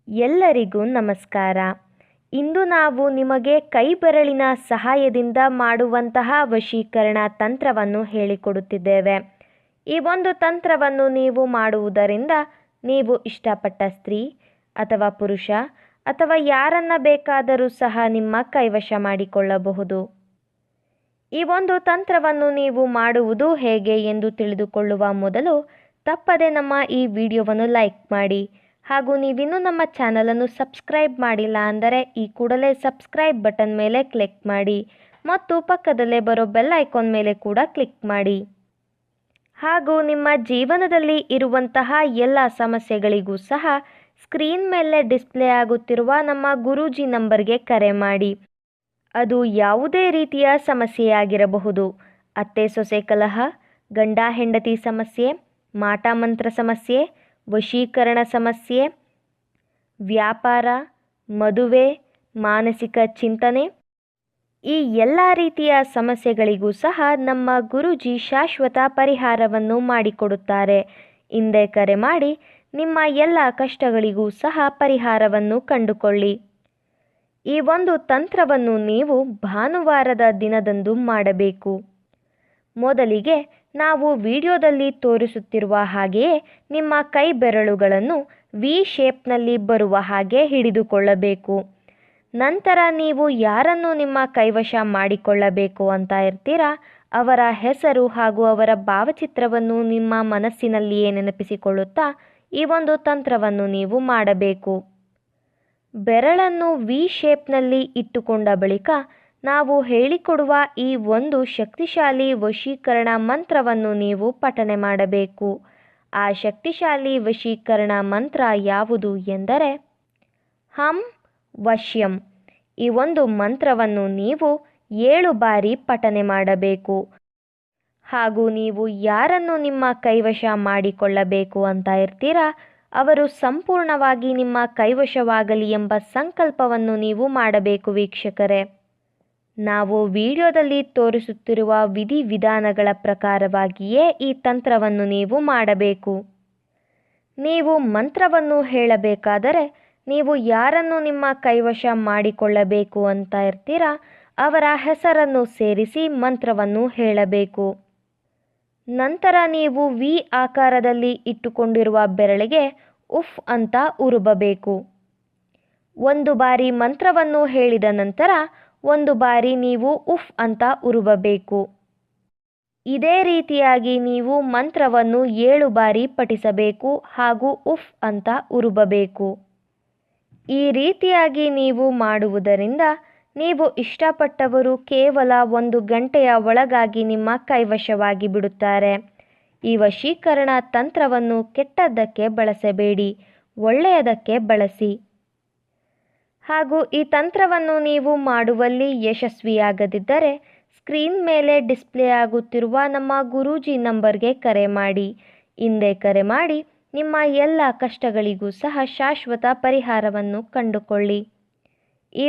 ಎಲ್ಲರಿಗೂ ನಮಸ್ಕಾರ. ಇಂದು ನಾವು ನಿಮಗೆ ಕೈಬೆರಳಿನ ಸಹಾಯದಿಂದ ಮಾಡುವಂತಹ ವಶೀಕರಣ ತಂತ್ರವನ್ನು ಹೇಳಿಕೊಡುತ್ತಿದ್ದೇವೆ. ಈ ಒಂದು ತಂತ್ರವನ್ನು ನೀವು ಮಾಡುವುದರಿಂದ ನೀವು ಇಷ್ಟಪಟ್ಟ ಸ್ತ್ರೀ ಅಥವಾ ಪುರುಷ ಅಥವಾ ಯಾರನ್ನ ಬೇಕಾದರೂ ಸಹ ನಿಮ್ಮ ಕೈವಶ ಮಾಡಿಕೊಳ್ಳಬಹುದು. ಈ ಒಂದು ತಂತ್ರವನ್ನು ನೀವು ಮಾಡುವುದು ಹೇಗೆ ಎಂದು ತಿಳಿದುಕೊಳ್ಳುವ ಮೊದಲು ತಪ್ಪದೆ ನಮ್ಮ ಈ ವಿಡಿಯೋವನ್ನು ಲೈಕ್ ಮಾಡಿ. ಹಾಗೂ ನೀವಿನ್ನೂ ನಮ್ಮ ಚಾನಲನ್ನು ಸಬ್ಸ್ಕ್ರೈಬ್ ಮಾಡಿಲ್ಲ ಅಂದರೆ ಈ ಕೂಡಲೇ ಸಬ್ಸ್ಕ್ರೈಬ್ ಬಟನ್ ಮೇಲೆ ಕ್ಲಿಕ್ ಮಾಡಿ ಮತ್ತು ಪಕ್ಕದಲ್ಲೇ ಬರೋ ಬೆಲ್ ಐಕಾನ್ ಮೇಲೆ ಕೂಡ ಕ್ಲಿಕ್ ಮಾಡಿ. ಹಾಗೂ ನಿಮ್ಮ ಜೀವನದಲ್ಲಿ ಇರುವಂತಹ ಎಲ್ಲ ಸಮಸ್ಯೆಗಳಿಗೂ ಸಹ ಸ್ಕ್ರೀನ್ ಮೇಲೆ ಡಿಸ್ಪ್ಲೇ ಆಗುತ್ತಿರುವ ನಮ್ಮ ಗುರೂಜಿ ನಂಬರ್ಗೆ ಕರೆ ಮಾಡಿ. ಅದು ಯಾವುದೇ ರೀತಿಯ ಸಮಸ್ಯೆಯಾಗಿರಬಹುದು. ಅತ್ತೆ ಸೊಸೆ ಕಲಹ, ಗಂಡ ಹೆಂಡತಿ ಸಮಸ್ಯೆ, ಮಾಟ ಮಂತ್ರ ಸಮಸ್ಯೆ, ವಶೀಕರಣ ಸಮಸ್ಯೆ, ವ್ಯಾಪಾರ, ಮದುವೆ, ಮಾನಸಿಕ ಚಿಂತನೆ, ಈ ಎಲ್ಲ ರೀತಿಯ ಸಮಸ್ಯೆಗಳಿಗೂ ಸಹ ನಮ್ಮ ಗುರೂಜಿ ಶಾಶ್ವತ ಪರಿಹಾರವನ್ನು ಮಾಡಿಕೊಡುತ್ತಾರೆ. ಹಿಂದೆ ಕರೆ ಮಾಡಿ ನಿಮ್ಮ ಎಲ್ಲ ಕಷ್ಟಗಳಿಗೂ ಸಹ ಪರಿಹಾರವನ್ನು ಕಂಡುಕೊಳ್ಳಿ. ಈ ಒಂದು ತಂತ್ರವನ್ನು ನೀವು ಭಾನುವಾರದ ದಿನದಂದು ಮಾಡಬೇಕು. ಮೊದಲಿಗೆ ನಾವು ವಿಡಿಯೋದಲ್ಲಿ ತೋರಿಸುತ್ತಿರುವ ಹಾಗೆಯೇ ನಿಮ್ಮ ಕೈ ಬೆರಳುಗಳನ್ನು ವಿ ಶೇಪ್ನಲ್ಲಿ ಬರುವ ಹಾಗೆ ಹಿಡಿದುಕೊಳ್ಳಬೇಕು. ನಂತರ ನೀವು ಯಾರನ್ನು ನಿಮ್ಮ ಕೈವಶ ಮಾಡಿಕೊಳ್ಳಬೇಕು ಅಂತ ಇರ್ತೀರಾ ಅವರ ಹೆಸರು ಹಾಗೂ ಅವರ ಭಾವಚಿತ್ರವನ್ನು ನಿಮ್ಮ ಮನಸ್ಸಿನಲ್ಲಿಯೇ ನೆನಪಿಸಿಕೊಳ್ಳುತ್ತಾ ಈ ಒಂದು ತಂತ್ರವನ್ನು ನೀವು ಮಾಡಬೇಕು. ಬೆರಳನ್ನು ವಿ ಶೇಪ್ನಲ್ಲಿ ಇಟ್ಟುಕೊಂಡ ಬಳಿಕ ನಾವು ಹೇಳಿಕೊಡುವ ಈ ಒಂದು ಶಕ್ತಿಶಾಲಿ ವಶೀಕರಣ ಮಂತ್ರವನ್ನು ನೀವು ಪಠನೆ ಮಾಡಬೇಕು. ಆ ಶಕ್ತಿಶಾಲಿ ವಶೀಕರಣ ಮಂತ್ರ ಯಾವುದು ಎಂದರೆ ಹಂ ವಶ್ಯಂ. ಈ ಒಂದು ಮಂತ್ರವನ್ನು ನೀವು 7 ಬಾರಿ ಪಠನೆ ಮಾಡಬೇಕು. ಹಾಗೂ ನೀವು ಯಾರನ್ನು ನಿಮ್ಮ ಕೈವಶ ಮಾಡಿಕೊಳ್ಳಬೇಕು ಅಂತ ಇರ್ತೀರಾ ಅವರು ಸಂಪೂರ್ಣವಾಗಿ ನಿಮ್ಮ ಕೈವಶವಾಗಲಿ ಎಂಬ ಸಂಕಲ್ಪವನ್ನು ನೀವು ಮಾಡಬೇಕು. ವೀಕ್ಷಕರೇ, ನಾವು ವಿಡಿಯೋದಲ್ಲಿ ತೋರಿಸುತ್ತಿರುವ ವಿಧಿವಿಧಾನಗಳ ಪ್ರಕಾರವಾಗಿಯೇ ಈ ತಂತ್ರವನ್ನು ನೀವು ಮಾಡಬೇಕು. ನೀವು ಮಂತ್ರವನ್ನು ಹೇಳಬೇಕಾದರೆ ನೀವು ಯಾರನ್ನು ನಿಮ್ಮ ಕೈವಶ ಮಾಡಿಕೊಳ್ಳಬೇಕು ಅಂತ ಇರ್ತೀರಾ ಅವರ ಹೆಸರನ್ನು ಸೇರಿಸಿ ಮಂತ್ರವನ್ನು ಹೇಳಬೇಕು. ನಂತರ ನೀವು ವಿ ಆಕಾರದಲ್ಲಿ ಇಟ್ಟುಕೊಂಡಿರುವ ಬೆರಳಿಗೆ ಉಫ್ ಅಂತ ಉರುಬಬೇಕು. 1 ಬಾರಿ ಮಂತ್ರವನ್ನು ಹೇಳಿದ ನಂತರ 1 ಬಾರಿ ನೀವು ಉಫ್ ಅಂತ ಉರುಬಬೇಕು. ಇದೇ ರೀತಿಯಾಗಿ ನೀವು ಮಂತ್ರವನ್ನು 7 ಬಾರಿ ಪಠಿಸಬೇಕು ಹಾಗೂ ಉಫ್ ಅಂತ ಉರುಬಬೇಕು. ಈ ರೀತಿಯಾಗಿ ನೀವು ಮಾಡುವುದರಿಂದ ನೀವು ಇಷ್ಟಪಟ್ಟವರು ಕೇವಲ 1 ಗಂಟೆಯ ಒಳಗಾಗಿ ನಿಮ್ಮ ಕೈವಶವಾಗಿ ಬಿಡುತ್ತಾರೆ. ಈ ವಶೀಕರಣ ತಂತ್ರವನ್ನು ಕೆಟ್ಟದ್ದಕ್ಕೆ ಬಳಸಬೇಡಿ, ಒಳ್ಳೆಯದಕ್ಕೆ ಬಳಸಿ. ಹಾಗೂ ಈ ತಂತ್ರವನ್ನು ನೀವು ಮಾಡುವಲ್ಲಿ ಯಶಸ್ವಿಯಾಗದಿದ್ದರೆ ಸ್ಕ್ರೀನ್ ಮೇಲೆ ಡಿಸ್ಪ್ಲೇ ಆಗುತ್ತಿರುವ ನಮ್ಮ ಗುರೂಜಿ ನಂಬರ್ಗೆ ಕರೆ ಮಾಡಿ. ಹಿಂದೆ ಕರೆ ಮಾಡಿ ನಿಮ್ಮ ಎಲ್ಲ ಕಷ್ಟಗಳಿಗೂ ಸಹ ಶಾಶ್ವತ ಪರಿಹಾರವನ್ನು ಕಂಡುಕೊಳ್ಳಿ. ಈ